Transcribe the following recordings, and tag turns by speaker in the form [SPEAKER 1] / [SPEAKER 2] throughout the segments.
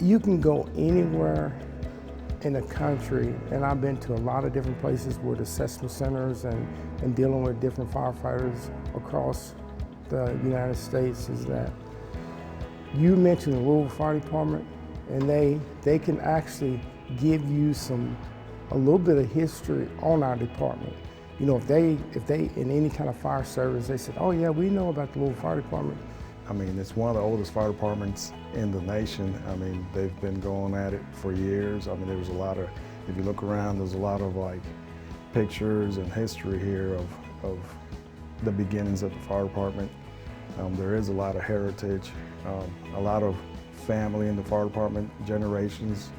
[SPEAKER 1] You can go anywhere in the country, and I've been to a lot of different places with assessment centers and dealing with different firefighters across the United States, is that you mentioned the Louisville Fire Department, and they can actually give you a little bit of history on our department. You know, if they in any kind of fire service, they said, oh yeah, we know about the Louisville Fire Department.
[SPEAKER 2] I mean, it's one of the oldest fire departments in the nation. I mean, they've been going at it for years. I mean, there was a lot of, if you look around, there's a lot of like pictures and history here of the beginnings of the fire department. There is a lot of heritage, a lot of family in the fire department, generations.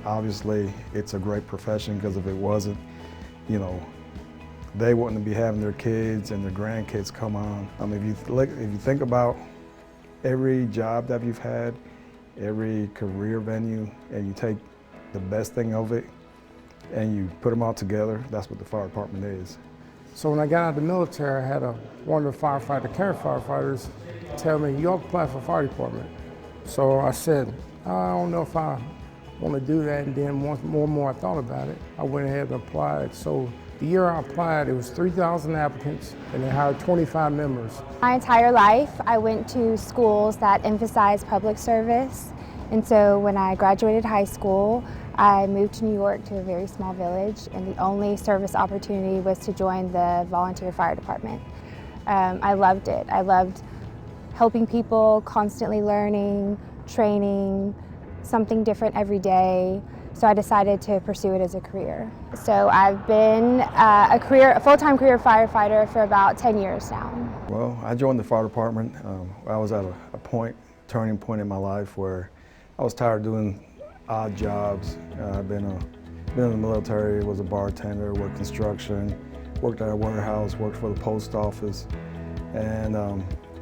[SPEAKER 2] Obviously, it's a great profession, because if it wasn't, you know, they wouldn't be having their kids and their grandkids come on. I mean, if you think about every job that you've had, every career venue, and you take the best thing of it and you put them all together, that's what the fire department is.
[SPEAKER 1] So when I got out of the military, I had one of the current firefighters tell me, you ought to apply for the fire department. So I said, I don't know if I want to do that, and then more and more I thought about it. I went ahead and applied. So the year I applied, it was 3,000 applicants, and they hired 25 members.
[SPEAKER 3] My entire life, I went to schools that emphasize public service. And so when I graduated high school, I moved to New York to a very small village, and the only service opportunity was to join the volunteer fire department. I loved it. I loved helping people, constantly learning, training, something different every day. So I decided to pursue it as a career. So I've been a full-time career firefighter for about 10 years now.
[SPEAKER 2] Well, I joined the fire department. I was at a turning point in my life where I was tired of doing odd jobs. I've been in the military, was a bartender, worked construction, worked at a warehouse, worked for the post office, and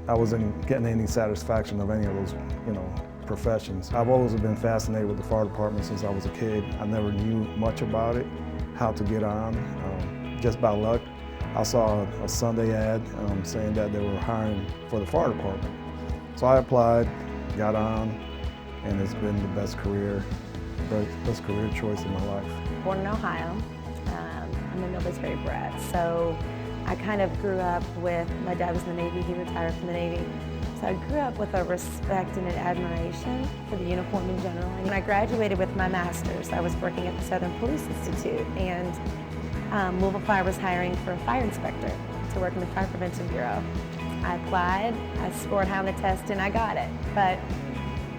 [SPEAKER 2] I wasn't getting any satisfaction of any of those, you know, professions. I've always been fascinated with the fire department since I was a kid. I never knew much about it, how to get on. Just by luck, I saw a Sunday ad saying that they were hiring for the fire department. So I applied, got on, and it's been the best career choice in my life.
[SPEAKER 4] Born in Ohio. I'm a military brat, so I kind of grew up with, my dad was in the Navy, he retired from the Navy. So I grew up with a respect and an admiration for the uniform in general. And when I graduated with my master's, I was working at the Southern Police Institute, and Louisville Fire was hiring for a fire inspector to work in the Fire Prevention Bureau. I applied, I scored high on the test, and I got it. But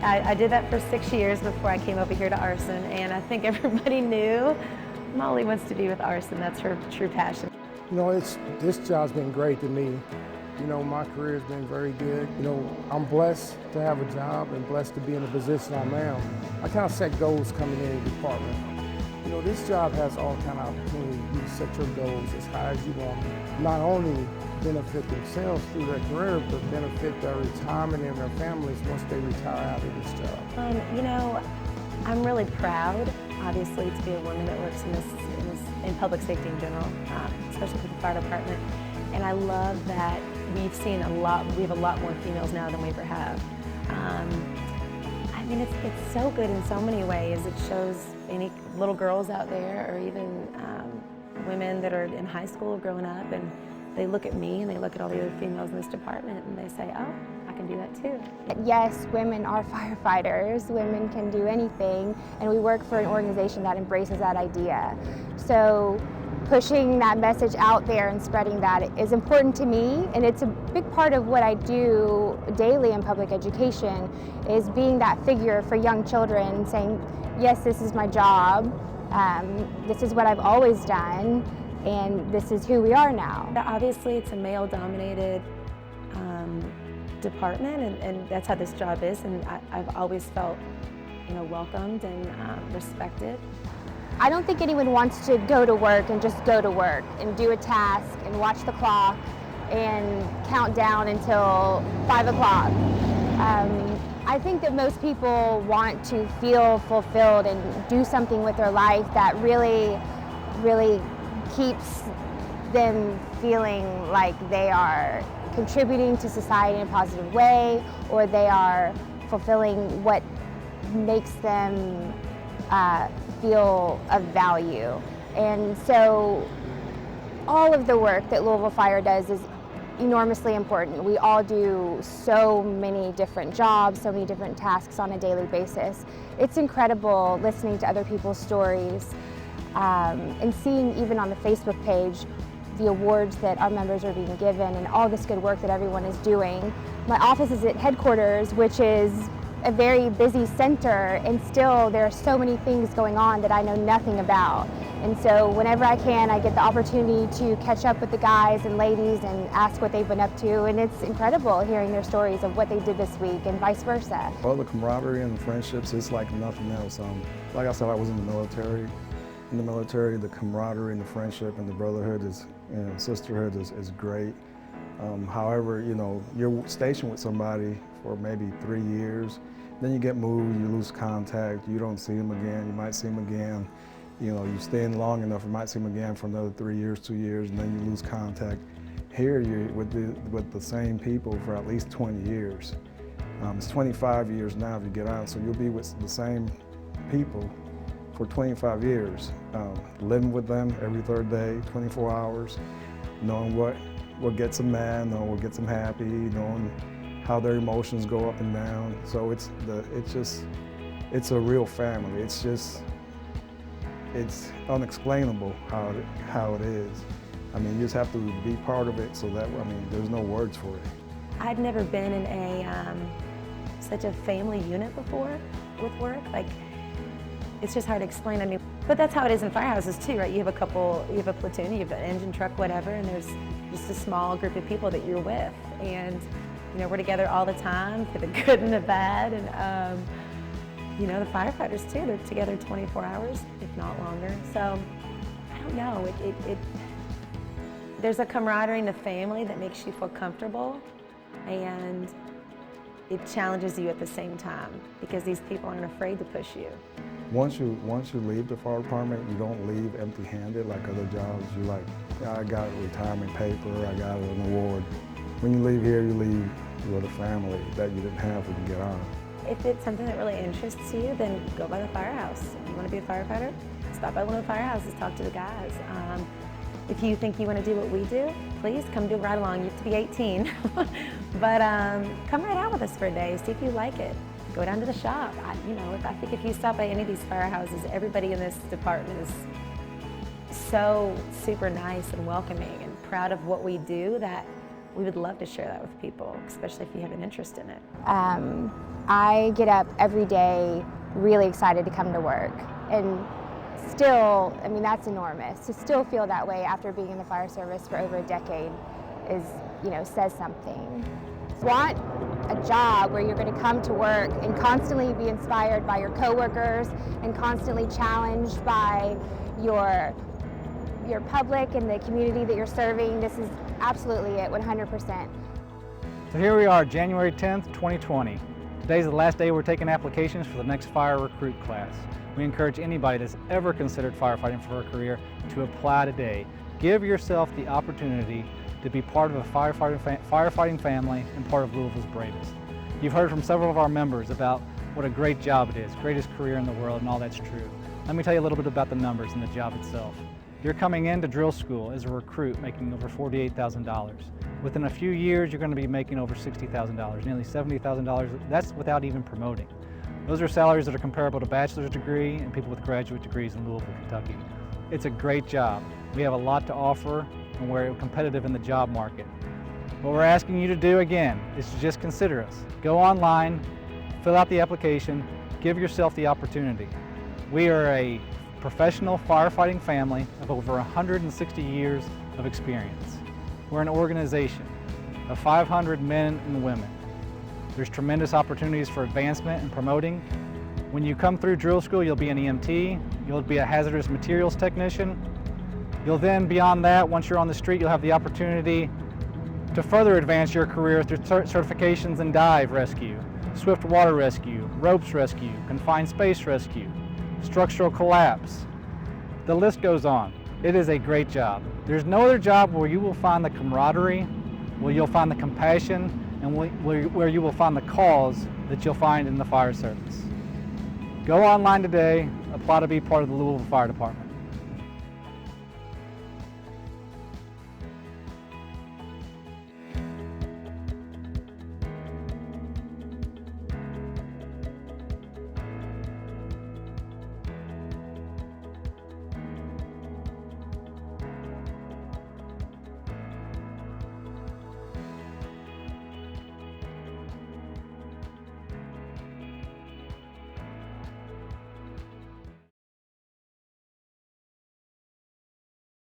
[SPEAKER 4] I did that for 6 years before I came over here to arson, and I think everybody knew Molly wants to be with arson. That's her true passion.
[SPEAKER 1] You know, this job's been great to me. You know, my career has been very good. You know, I'm blessed to have a job and blessed to be in the position I'm in. I kind of set goals coming in the department. You know, this job has all kind of opportunity. You set your goals as high as you want. Not only benefit themselves through their career, but benefit their retirement and their families once they retire out of this job.
[SPEAKER 4] You know, I'm really proud, obviously, to be a woman that works in public safety in general, especially for the fire department. And I love that we have a lot more females now than we ever have. I mean, it's so good in so many ways. It shows any little girls out there, or even women that are in high school growing up, and they look at me and they look at all the other females in this department and they say, oh, I can do that too.
[SPEAKER 3] Yes, women are firefighters. Women can do anything, and we work for an organization that embraces that idea. So pushing that message out there and spreading that is important to me, and it's a big part of what I do daily in public education, is being that figure for young children, saying, yes, this is my job, this is what I've always done, and this is who we are now.
[SPEAKER 4] Obviously, it's a male-dominated department, and that's how this job is, and I've always felt, you know, welcomed and respected.
[SPEAKER 3] I don't think anyone wants to go to work and just go to work and do a task and watch the clock and count down until 5 o'clock. I think that most people want to feel fulfilled and do something with their life that really, really keeps them feeling like they are contributing to society in a positive way, or they are fulfilling what makes them feel of value. And so all of the work that Louisville Fire does is enormously important. We all do so many different jobs, so many different tasks on a daily basis. It's incredible listening to other people's stories and seeing even on the Facebook page the awards that our members are being given and all this good work that everyone is doing. My office is at headquarters, which is a very busy center, and still there are so many things going on that I know nothing about. And so whenever I can, I get the opportunity to catch up with the guys and ladies and ask what they've been up to, and it's incredible hearing their stories of what they did this week and vice versa.
[SPEAKER 2] Well, the camaraderie and the friendships, it's like nothing else. Like I said, I was in the military. In the military, the camaraderie and the friendship and the brotherhood is, sisterhood is great. However, you're stationed with somebody for maybe 3 years, then you get moved, you lose contact, you don't see them again, you might see them again. You stay in long enough, you might see them again for another 3 years, 2 years, and then you lose contact. Here, you're with the same people for at least 20 years. It's 25 years now if you get out, so you'll be with the same people for 25 years, living with them every third day, 24 hours, knowing what gets them mad, knowing what gets them happy, knowing how their emotions go up and down. So it's a real family. It's unexplainable how it is. I mean, you just have to be part of it, so that, there's no words for it.
[SPEAKER 4] I'd never been in such a family unit before with work. Like, it's just hard to explain. But that's how it is in firehouses too, right? You have a platoon, you have an engine truck, whatever, and there's just a small group of people that you're with. And, we're together all the time for the good and the bad. And, the firefighters too, they're together 24 hours, if not longer. So, I don't know, there's a camaraderie in the family that makes you feel comfortable, and it challenges you at the same time because these people aren't afraid to push you.
[SPEAKER 2] Once you leave the fire department, you don't leave empty-handed like other jobs. You're like, I got a retirement paper, I got an award. When you leave here, you leave with a family that you didn't have when you get on.
[SPEAKER 4] If it's something that really interests you, then go by the firehouse. If you want to be a firefighter, stop by one of the firehouses, talk to the guys. If you think you want to do what we do, please come do a ride along. You have to be 18. But come right out with us for a day, see if you like it. Go down to the shop. I think if you stop by any of these firehouses, everybody in this department is so super nice and welcoming and proud of what we do that we would love to share that with people, especially if you have an interest in it.
[SPEAKER 3] I get up every day really excited to come to work, and still, that's enormous. To still feel that way after being in the fire service for over a decade is, says something. Want a job where you're going to come to work and constantly be inspired by your coworkers and constantly challenged by your public and the community that you're serving. This is absolutely it, 100%.
[SPEAKER 5] So here we are, January 10th, 2020. Today's the last day we're taking applications for the next fire recruit class. We encourage anybody that's ever considered firefighting for a career to apply today. Give yourself the opportunity to be part of a firefighting family and part of Louisville's bravest. You've heard from several of our members about what a great job it is, greatest career in the world, and all that's true. Let me tell you a little bit about the numbers and the job itself. You're coming into drill school as a recruit making over $48,000. Within a few years, you're going to be making over $60,000, nearly $70,000. That's without even promoting. Those are salaries that are comparable to bachelor's degree and people with graduate degrees in Louisville, Kentucky. It's a great job. We have a lot to offer, and we're competitive in the job market. What we're asking you to do again is to just consider us. Go online, fill out the application, give yourself the opportunity. We are a professional firefighting family of over 160 years of experience. We're an organization of 500 men and women. There's tremendous opportunities for advancement and promoting. When you come through drill school, you'll be an EMT, you'll be a hazardous materials technician. You'll then, beyond that, once you're on the street, you'll have the opportunity to further advance your career through certifications in dive rescue, swift water rescue, ropes rescue, confined space rescue, structural collapse. The list goes on. It is a great job. There's no other job where you will find the camaraderie, where you'll find the compassion, and where you will find the calls that you'll find in the fire service. Go online today, apply to be part of the Louisville Fire Department.